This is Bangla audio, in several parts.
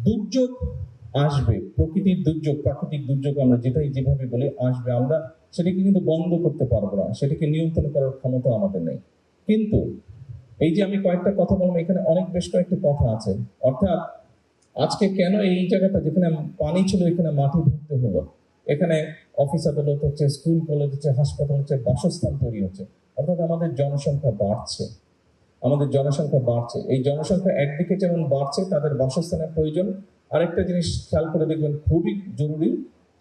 দুর্যোগ আসবে, প্রকৃতির দুর্যোগ, প্রাকৃতিক দুর্যোগ আমরা যেটাই যেভাবে বলে আসবে, আমরা সেটাকে কিন্তু বন্ধ করতে পারবো না, সেটাকে নিয়ন্ত্রণ করার ক্ষমতা আমাদের নেই। কিন্তু এই যে আমি কয়েকটা কথা বলবো, এখানে অনেক বেশ কয়েকটি কথা আছে। অর্থাৎ আজকে কেন এই জায়গাটা যেখানে পানি ছিল এখানে মাটি ভরতে হলো, এখানে অফিস আদালত হচ্ছে, স্কুল কলেজ হচ্ছে, হাসপাতাল হচ্ছে, বাসস্থান তৈরি হচ্ছে। অর্থাৎ আমাদের জনসংখ্যা বাড়ছে, আমাদের জনসংখ্যা বাড়ছে। এই জনসংখ্যা একদিকে যেমন বাড়ছে, তাদের বাসস্থানের প্রয়োজন। আরেকটা জিনিস খেয়াল করে দেখবেন খুবই জরুরি,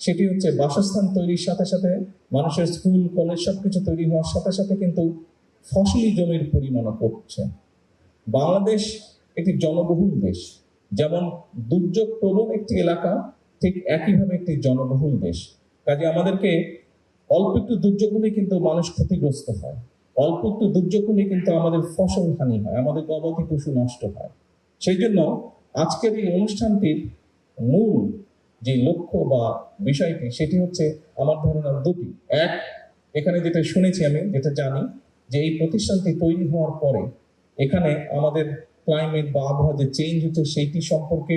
সেটি হচ্ছে বাসস্থান তৈরির সাথে সাথে মানুষের স্কুল কলেজ সবকিছু তৈরি হওয়ার সাথে সাথে কিন্তু ফসলি জমির পরিমাণও কমছে। বাংলাদেশ একটি জনবহুল দেশ, যেমন দুর্যোগ প্রবণ একটি এলাকা, ঠিক একইভাবে একটি জনবহুল দেশ। কাজে আমাদেরকে অল্প একটু দুর্যোগ হলে কিন্তু মানুষ ক্ষতিগ্রস্ত হয়, অল্প একটু দুর্যোগ হলে কিন্তু আমাদের ফসল হানি হয়, আমাদের গবাদি পশু নষ্ট হয়। সেই জন্য আজকের এই অনুষ্ঠানটির মূল যে লক্ষ্য বা বিষয়টি, সেটি হচ্ছে আমার ধারণা দুটি। এক, এখানে যেটা শুনেছি, আমি যেটা জানি, যে এই প্রতিষ্ঠানটি তৈরি হওয়ার পরে এখানে আমাদের ক্লাইমেট বা আবহাওয়া যে চেঞ্জ হচ্ছে সেইটি সম্পর্কে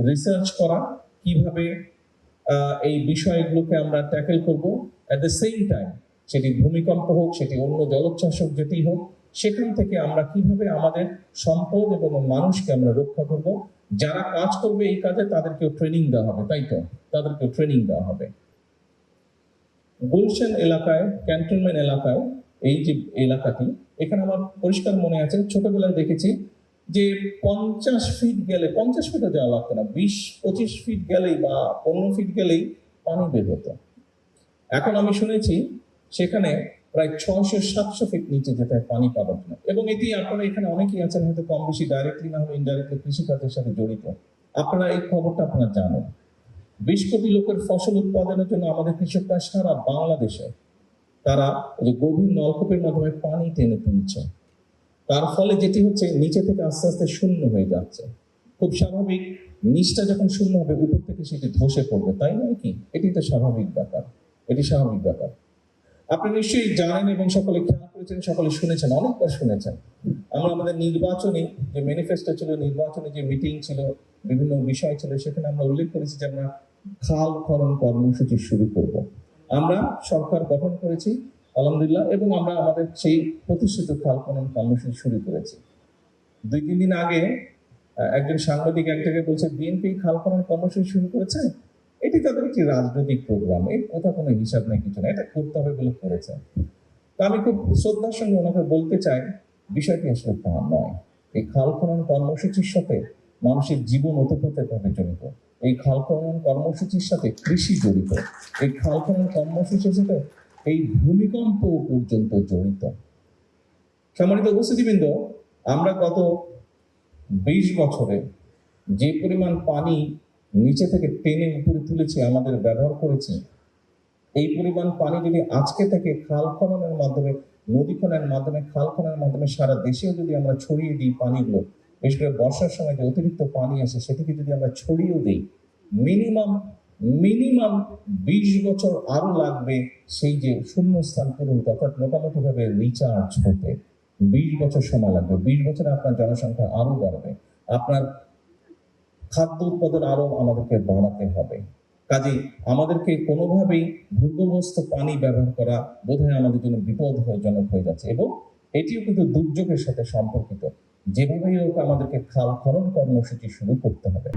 রিসার্চ করা, কিভাবে এই বিষয়গুলোকে আমরা ট্যাকেল করব। অ্যাট দ্য সেম টাইম সেটি ভূমিকম্প হোক, সেটি অন্য জলোচ্ছ্বাস হোক, যেটি হোক, সেখান থেকে আমরা কিভাবে আমাদের সম্পদ এবং মানুষকে আমরা রক্ষা করব। যারা কাজ করবে এই কাজে তাদেরকেও ট্রেনিং দেওয়া হবে, তাই তো, তাদেরকেও ট্রেনিং দেওয়া হবে। গুলশান এলাকায়, ক্যান্টনমেন্ট এলাকায়, এই যে এলাকাটি, এখানে আমার পরিষ্কার মনে আছে, ছোটবেলায় দেখেছি যে 50 ফিট গেলে, 50 ফিটও যাওয়া লাগতো না, 20-25 ফিট গেলেই বা 15 ফিট গেলেই পানি বের হতো। এখন আমি শুনেছি সেখানে প্রায় 600-700 ফিট নিচে যেতে হয় পানি পাওয়ার জন্য। এবং এটি আপনারা এখানে অনেকেই আছেন হয়তো কম বেশি ডাইরেক্টলি না হলে ইনডাইরেক্টলি কৃষিকাজের সাথে জড়িত, আপনারা এই খবরটা আপনারা জানেন। 20 কোটি লোকের ফসল উৎপাদনের জন্য আমাদের কৃষকরা সারা বাংলাদেশে তারা যে গভীর নলকূপের মাধ্যমে পানি টেনে তুলছে, তার ফলে যেটি হচ্ছে নিচে থেকে আস্তে আস্তে শূন্য হয়ে যাচ্ছে। খুব স্বাভাবিক, নিচটা যখন শূন্য হবে উপর থেকে সেটি ধসে পড়বে, তাই নয় কি? এটি তো স্বাভাবিক ব্যাপার, এটি স্বাভাবিক ব্যাপার। আপনি নিশ্চয়ই জানেন এবং সকলে খেয়াল করেছেন, সকলে শুনেছেন, অনেকবার শুনেছেন। আমরা আমাদের নির্বাচনী যে ম্যানিফেস্টো ছিল, নির্বাচনী যে মিটিং ছিল, বিভিন্ন বিষয় ছিল, সেখানে আমরা উল্লেখ করেছি যে আমরা খাল খনন কর্মসূচি শুরু করব। আমরা সরকার গঠন করেছি আলহামদুলিল্লাহ, এবং আমরা আমাদের সেই প্রতিষ্ঠিত খাল খনন কর্মসূচি শুরু করেছি। 2-3 দিন আগে একজন সাংবাদিক এক জায়গায় বলছে বিএনপি খাল খনন কর্মসূচি শুরু করেছে, এটি তাদের একটি রাজনৈতিক প্রোগ্রাম, এই কথা কোনো হিসাব নেই, কিছু না, এটা করতে হবে বলে করেছে। তা আমি খুব শ্রদ্ধার সঙ্গে ওনাকে বলতে চাই, বিষয়টি আসলে তা নয়। এই খাল খনন কর্মসূচির সাথে মানুষের জীবন ওতপ্রোতভাবে জড়িত, এই খাল খনন কর্মসূচির সাথে কৃষি জড়িত, এই খাল খনন কর্মসূচির সাথে এই ভূমিকম্প পর্যন্ত জড়িত। সম্মানিত উপস্থিতিবৃন্দ, আমরা গত 20 বছরে যে পরিমাণ পানি নিচে থেকে টেনে উপরে তুলেছি, আমাদের ব্যবহার করেছি, এই পরিমাণ পানি যদি আজকে থেকে খাল খননের মাধ্যমে, নদী খননের মাধ্যমে, খাল খননের মাধ্যমে সারা দেশেও যদি আমরা ছড়িয়ে দিই পানিগুলো, বিশেষ করে বর্ষার সময় যে অতিরিক্ত পানি আসে সেটিকে যদি আমরা ছড়িয়েও দিই, মিনিমাম মিনিমাম 20 বছর আরো লাগবে সেই যে শূন্যস্থান পূরণ, অর্থাৎ মোটামুটি ভাবে রিচার্জ হতে 20 বছর সময় লাগবে। 20 বছরে আপনার জনসংখ্যা আরো বাড়বে, আপনার খাদ্য উৎপাদন আরো আমাদেরকে বাড়াতে হবে। কাজেই আমাদেরকে কোনোভাবেই ভূগর্ভস্থ পানি ব্যবহার করা বোধহয় আমাদের জন্য বিপদজনক হয়ে যাচ্ছে, এবং এটিও কিন্তু দুর্যোগের সাথে সম্পর্কিত। যেভাবেই হোক আমাদেরকে খাল খনন কর্মসূচি শুরু করতে হবে।